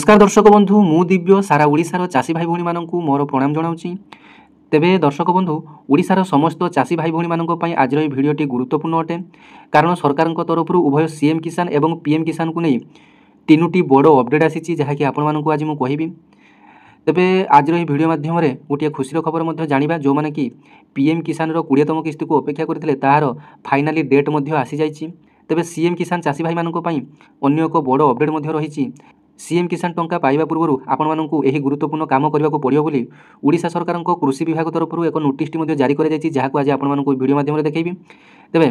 नमस्कार दर्शक बंधु मु दिव्य सारा ओडिशार चाषी भाई भौणी माननकु मोर प्रणाम जनाउछि। तेबे दर्शक बंधु ओडिशार समस्त चाषी भाई भौणी माननक पई आजर ए भिडियोटी गुरुत्वपूर्ण अटे, कारण सरकारक तरफरु उभय सीएम किसान एवं पीएम किसान को नहीं तीनोटी बड़ अपडेट आसी जहाँकि आपण माननकु आज मु कहिबी। तेबे आजर ए भिडियो माध्यम रे गोटे खुशीर खबर मध्य जानिबा, जो माने कि पीएम किसान रो 20तम किस्ती को अपेक्षा करथिले ताहार फाइनाली डेट मध्य आसी जाइछि। तेबे सीएम किसान चाषी भाई माननक पई अन्य एक बड़ अपडेट मध्य रहिछि। सीएम किसान टंका पाइबा पूर्व आपण माननकु एही गुरुत्वपूर्ण काम करबा को पड़ियो बोली ओडिशा सरकार कृषि विभाग तरफ एक नोटिसटी मध्य जारी कर जाइछि, जहां को आज आपण माननकु वीडियो माध्यम रे देखैबी। तेबे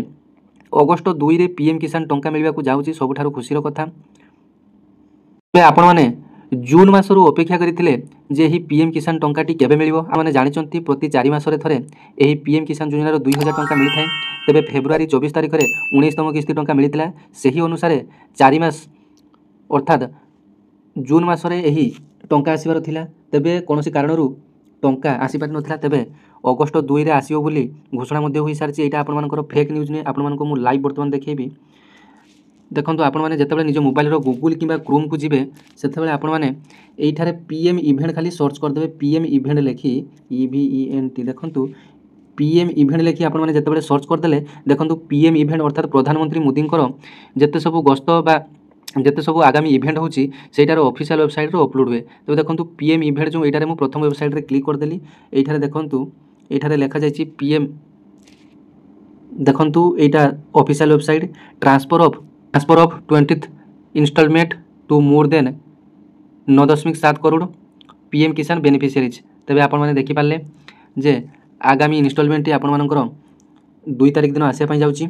अगस्त 2 रे पीएम किसान टंका मिलबा को जाउछि, सबठारु खुशीर कथा। तेबे आपण माने जून मासरू अपेक्षा करिथिले जे ही पीएम किसान टंकाटी केबे मिलिबो। आमने जानिचंती प्रति 4 मासरे थरे एही पीएम किसान योजनार 2000 टंका मिलि थाए। तेबे फेब्रुआरी 24 तारिख रे 19तम किस्ती टंका मिलिथिला। सेही अनुसार 4 मास अर्थात जून मासरे एही टंका आसीबार थिला। तेबे कोनोसी कारणरू टंका आसी पारि नथिला। तेबे अगस्त 2 रे आसीबो बोली घोषणा मध्ये होई सारछि। एटा आपण मानकर फेक न्यूज नै, आपण मानको मु लाइव वर्तमान देखैबी। देखंतु आपण माने जेतेबेले निज मोबाइल रो गूगल किबा क्रोम को जिबे सेतेबेले आपण माने एइठारे पीएम इवेंट खाली सर्च कर देबे। पीएम इवेंट लेखि EVENT देखंतु पीएम इवेंट लेखि आपण माने जेतेबेले सर्च कर देले देखंतु पीएम इवेंट अर्थात प्रधानमंत्री मोदींकर जेते सब गस्त बा जेते सब आगामी इवेंट होची सेटार ऑफिशियल वेबसाइट रो अपलोड हुए। तो देखंतु पीएम इवेंट जो एटारे मु प्रथम वेबसाइट रे क्लिक कर देली। एठारे देखंतु एठारे लेखा जायछि पीएम, देखंतु एटा official website transfer of 20th instalment to more than 9.7 crore PM Kisan beneficiaries. तबे आपण माने देखि पाले जे आगामी इंस्टॉलमेंट आपण मानकर 2 तारिख दिन आसे पई जाउछि।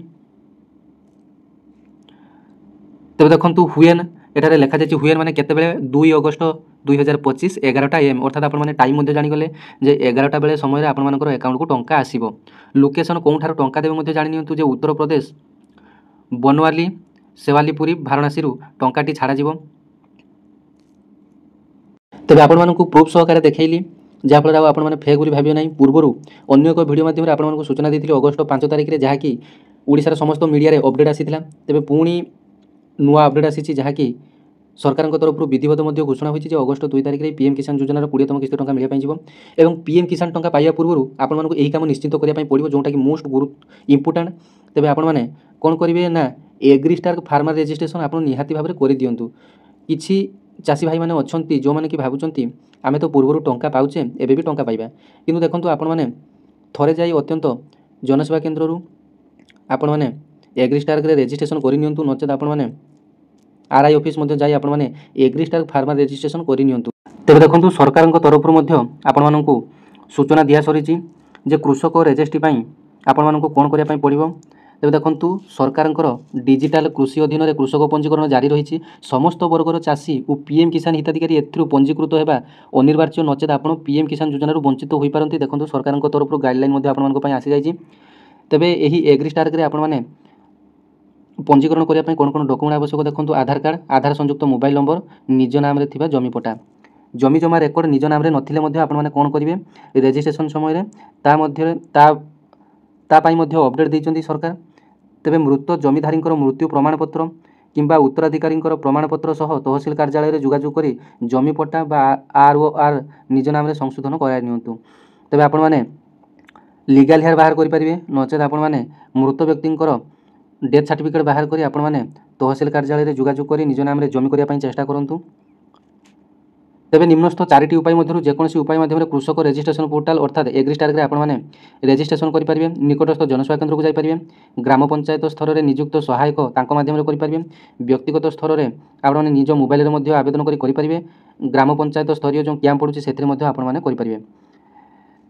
तबे देखंतु हुएन एठारे लेखा जायछि हुएन माने केते बेले 2 अगस्त 2025 11टा AM अर्थात आपण माने टाइम मध्ये जानि गले जे 11टा बेले समय रे आपण मानकर अकाउंट को टंका आसीबो। लोकेशन कोउठार टंका देबे मध्ये जानि नियंतु जे उत्तर प्रदेश बनवाली सेवालीपुरी वाराणसी रु टंकाटी छाड़ा जीवो। तबे आपण मानकु प्रूफ सहकारे देखैली, जहाँ फल आपण माने फेक बोली भाबियो नाही। पूर्वरु अन्य एक वीडियो माध्यम रे आपण मानकु सूचना देथिली अगस्त 5 तारिख रे, जहाँ कि ओडिसा समस्त मीडिया रे अपडेट आसीथिला। तबे पुणी नुआ अपडेट आसीछि, जहाँ कि सरकार तरफ विधिवत घोषणा होइछि जे अगस्त 2 तारिख रे पीएम किसान योजनार 20तम किस्ती टंका मिलिया पई जीवो। एवं पीएम किसान टंका पाइबा पूर्व आपण मानकु एही काम निश्चित करिया पई पड़िबो, जोंटा कि मोस्ट इम्पोर्टेंट। तबे आपण माने कोन करिवे ना एग्रीस्टार फार्मर रजिस्ट्रेशन आपण निहाती भाबरे करि दियंतु। किछि चाषी भाई माने अछंती जो माने कि भाबुचंती आमे तो पूर्वरु टंका पाउचे एबे भी टंका पाइबा, किंतु देखंतु आपण माने थरे जाई अत्यंत जनसेवा केंद्र रु आपण माने एग्रीस्टार रे रजिस्ट्रेशन करि नियंतु, नचेत आपण माने आरआई ऑफिस मध्ये जाई आपण माने एग्रीस्टार फार्मर रजिस्ट्रेशन करि नियंतु। तेबे देखंतु सरकारक तरफ मध्ये आपण मानकु सूचना दिया सरिछि जे कृषक रजिस्ट्री पई आपण मानकु कोन करिया पई पड़िबो। तेबे देखंतु सरकारक डिजिटल कृषि अधीन रे कृषक पंजीकरण जारी रहिछि। समस्त वर्गर चाषी और पीएम किसान हिताधिकारी एथिरु पंजीकृत हेबा अनिवार्य, नचेत आपण पीएम किसान योजनारु वंचित होई पारंती। देखंतु सरकारक तरफ गाइडलाइन मध्ये आपण मानक पई आसी जाइछि। तेबे एही एग्रीस्टार रे आपण माने पंजीकरण करिया पई कोन कोन डॉक्यूमेंट आवश्यक देखंतु आधार कार्ड, आधार संयुक्त मोबाइल नंबर, निज नाम रे थिबा जमी पट्टा। जमी जमा रेकर्ड निज नाम रे नथिले मध्ये आपण माने कोन करिवे रजिस्ट्रेशन समय रे ता मध्ये ता पई मध्ये अपडेट दैचंती सरकार। तेबे मृत जमीधारींकर मृत्यु प्रमाणपत्र किंबा उत्तराधिकारींकर प्रमाणपत्र सह तहसील कार्यालय रे जोगाजोग करी जमी पट्टा बा ROR निज नाम रे संशोधन कराय नियंतु। तेबे आपण माने लीगल हेयर बाहर करि परिबे, नचेत आपण माने मृत व्यक्तिंकर डेथ सर्टिफिकेट बाहर करी आपण माने तहसील कार्यालय रे जोगाजोग करी निज नाम रे जमी करिया पई चेष्टा करंतु। तेबे निम्नस्थ 4टी उपाय मध्यरु जेकोनसी उपाय माध्यम रे कृषक रजिस्ट्रेशन पोर्टाल अर्थात एग्रीस्टार रे आपण माने रजिस्ट्रेशन करि परिबे। निकटस्थ जनसेवा केंद्र को जाई परिबे, ग्राम पंचायत स्तर रे नियुक्त सहायक तांको माध्यम रे करि परिबे, व्यक्तिगत स्तर रे आपण माने निज मोबाइल रे मध्ये आवेदन करि परिबे। ग्राम पंचायत स्तरीय जो कैंप पडुची सेथरे मध्ये आपण माने करि परिबे।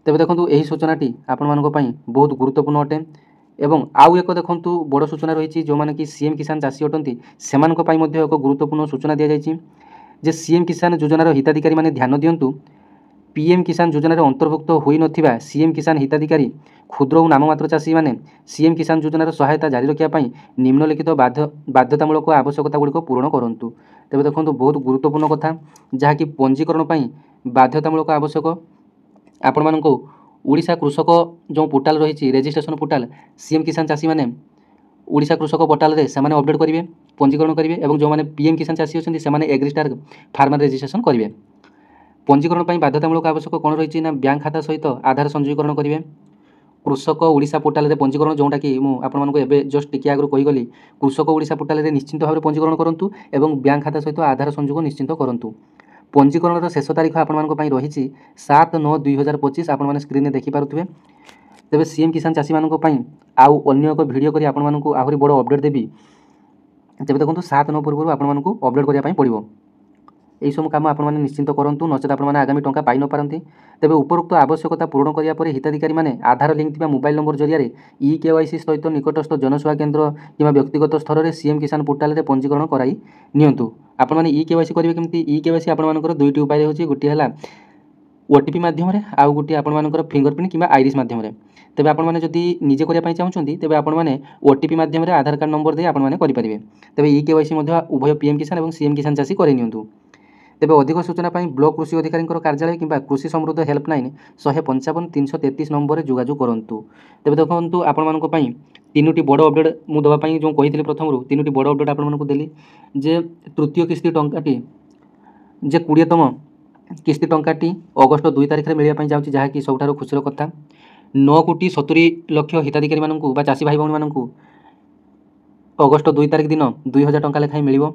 तेबे देखंतु एही सूचनाटी आपण मानको पई बहुत गुरुत्वपूर्ण अटे। एवं आउ एक देखंतु बड़ सूचना रहिछि, जो माने कि सीएम किसान चाषी अटंती सेमानक पई मध्ये एक गुरुत्वपूर्ण सूचना दिया जाइछि जे सीएम किसान योजनार हिताधिकारी माने ध्यान दियंतु। पीएम किसान योजनार अंतर्भुक्त होई नथिबा सीएम किसान हिताधिकारी क्षुद्र और नाममात्र चाषी माने सीएम किसान योजनार सहायता जारी रखिया पई निम्नलिखित बाध्यतामूलक आवश्यकता गुड़िक पूरण करंतु। तेबे देखंतु बहुत गुरुत्वपूर्ण कथा, जहाँ कि पंजीकरण पई बाध्यतामूलक आवश्यक आपण मानको ओडिशा कृषक जो पोर्टाल रही रजिस्ट्रेशन पोर्टाल सीएम किसान चाषी माने ओडिशा कृषक पोर्टाल रे सेमाने अपडेट करेंगे पंजीकरण करेंगे और जो मैंने पीएम किसान चाषी अच्छे से एग्रीस्टार फार्मर रजिस्ट्रेशन करेंगे। पंजीकरण पर बाध्यतामूलक आवश्यक कौन रही ना बैंक खाता सहित आधार संयोगीकरण करेंगे। कृषक ओडिशा पोर्टाल रे पंजीकरण जोटा कि मुझे जस्ट टिके आगु कहीगली कृषक ओडिशा पोर्टाल रे निश्चिंत भाव पंजीकरण करूँ और बैंक खाता सहित आधार संयोग निश्चिंत करूँ। पंजीकरण शेष तारीख आपण रही 7/9/2025 आपण स्क्रीन में देखिपे। तेज सीएम किसान चाषी मानी आउ अन्य एक भिडियो कर आहरी बड़ अपडेट देवी। तेज देखो 7/9 पूर्व आपको अपडेट करने पड़ो। यही सब कम आप निश्चिंत करूँ नचेत आप आगामी टंका पाई न पारती। तेज उपरोक्त आवश्यकता पूरण कराया हिताधिकारी मैंने आधार लिंक थी मोबाइल नंबर जरिए ई-केवाईसी सहित निकटस्थ जनसेवा केन्द्र कि व्यक्तिगत स्तर में सीएम किसान पोर्टाल रे पंजीकरण कराई नियंतु। आपण मैंने ई-केवाईसी करेंगे केमती ई-केवाईसी आपर दुईटी उपाय होची गोटे है ओटीपी माध्यम आउ गोटे आपर फिंगरप्रिंट कि आईरिस माध्यम। तेज आपड़ी निजे करने चाहते तेज आपने ओटीपी माध्यम आधार कार्ड नंबर दे आपने करेंगे। तेज ई-केवाईसी उभय पीएम किसान और सीएम किसान चाषी कर नियंतु। तेज अधिक सूचना ब्लॉक कृषि अधिकारी कार्यालय कि कृषि समृद्ध हेल्पलाइन 155 333 नंबर में जोगाजोग करूँ। तेज देखो आपण तीनोटी बड़ अपडेट मुझे जो कही प्रथम तीनोटी बड़ अपडेट आपको देली जे तृतीय किस्ती टंकाटी जे 20तम किस्ती टंकाटी अगस्ट 2 तारिख में मिलने जाऊँगी जहाँकि सबुठ खुशी कथा। 9,70,00,000 हिताधिकारी मानू चाषी भाई भौणी मानू अगस्ट 2 तारिख दिन 2,000 टंका लेखाएं मिल।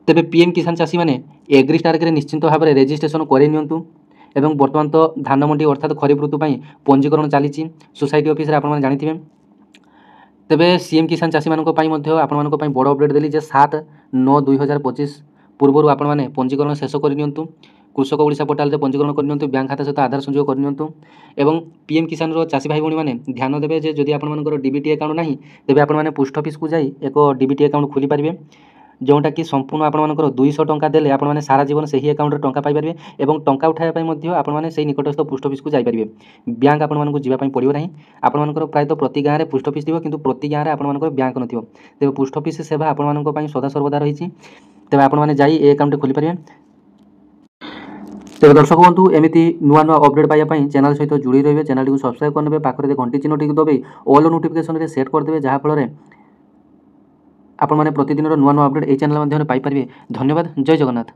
तेबे पीएम किसान चाषी मैंने एग्रीस्टार के निश्चिंत भाव में रेजिस्ट्रेशन करूँ। एवं बर्तमान तो धान मंडी अर्थात खरीफ ऋतु पंजीकरण चली सोसाइटी ऑफिस रे आपन जानिथिबे। तेबे सीएम किसान चाषी मानक पई मध्य आपन मानक पई बड़ अपडेट देली जे 7/9/2025 पूर्व आपन माने पंजीकरण शेष कर नियंतु। कृषक ओडिशा पोर्टाल रे पंजीकरण कर नियंतु, बैंक खाता सहित आधार संयोग कर नियंतु एवं पीएम किसान रो चाषी भाई भौणी माने ध्यान देबे जे जदि आपन मानकर डीबीटी अकाउंट नाही तेबे आपन माने पोस्ट ऑफिस को जाई एक डीबीटी अकाउंट खोली पारिबे जोटा कि संपूर्ण आपंकर 200 टंका देले आप सारा जीवन से ही अकाउंट टंका पाइपर और टंका उठाया आपने निकटस्थ पोस्ट ऑफिस को जाइए। बैंक आपको जावाई पड़ो ना आपंकर प्रायत प्रति गाँव में पोस्ट ऑफिस थी कि प्रति गाँव में आपंकर बैंक न तेज पोस्ट ऑफिस सेवा आपण सदा सर्वदा रही। तेज आपने अकाउंट खोली पारे। तेज दर्शक बंधु एमती नुआ नुआ अपडेट पाइबापी चैनल सहित जोड़ी रही। चैनल को सब्सक्राइब करने पाखे घंटी चिन्ह टी दबे ऑल नोटिफिकेशन रे सेट करदे जहाँफल आपण मैंने प्रतिदिन नुआ नुआ अपडेट यही चैनल माध्यम पाइपर। धन्यवाद। जय जगन्नाथ।